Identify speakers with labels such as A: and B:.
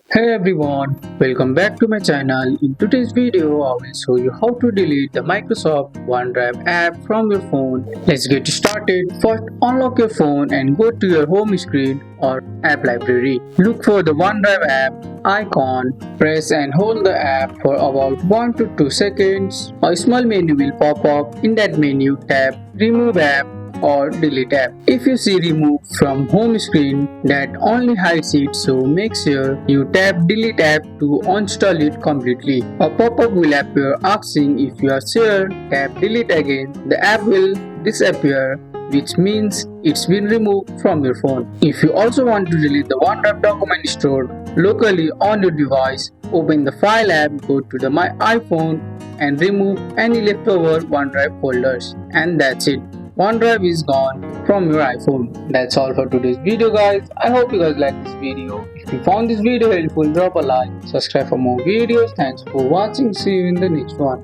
A: Hey everyone, welcome back to my channel. In today's video, I will show you how to delete the Microsoft OneDrive app from your phone. Let's get started. First, unlock your phone and go to your home screen or app library. Look for the OneDrive app icon. Press and hold the app for about 1 to 2 seconds. A small menu will pop up. In that menu, tap Remove App or delete app. If you see remove from home screen, that only hides it, so make sure you tap delete app to uninstall it completely. A pop-up will appear asking if you are sure. Tap delete again. The app will disappear, which means it's been removed from your phone. If you also want to delete the OneDrive document stored locally on your device, open the File app, go to the My iPhone and remove any leftover OneDrive folders. And that's it. OneDrive is gone from your iPhone. That's all for today's video, guys. I hope you guys liked this video. If you found this video helpful, drop a like, subscribe for more videos. Thanks for watching. See you in the next one.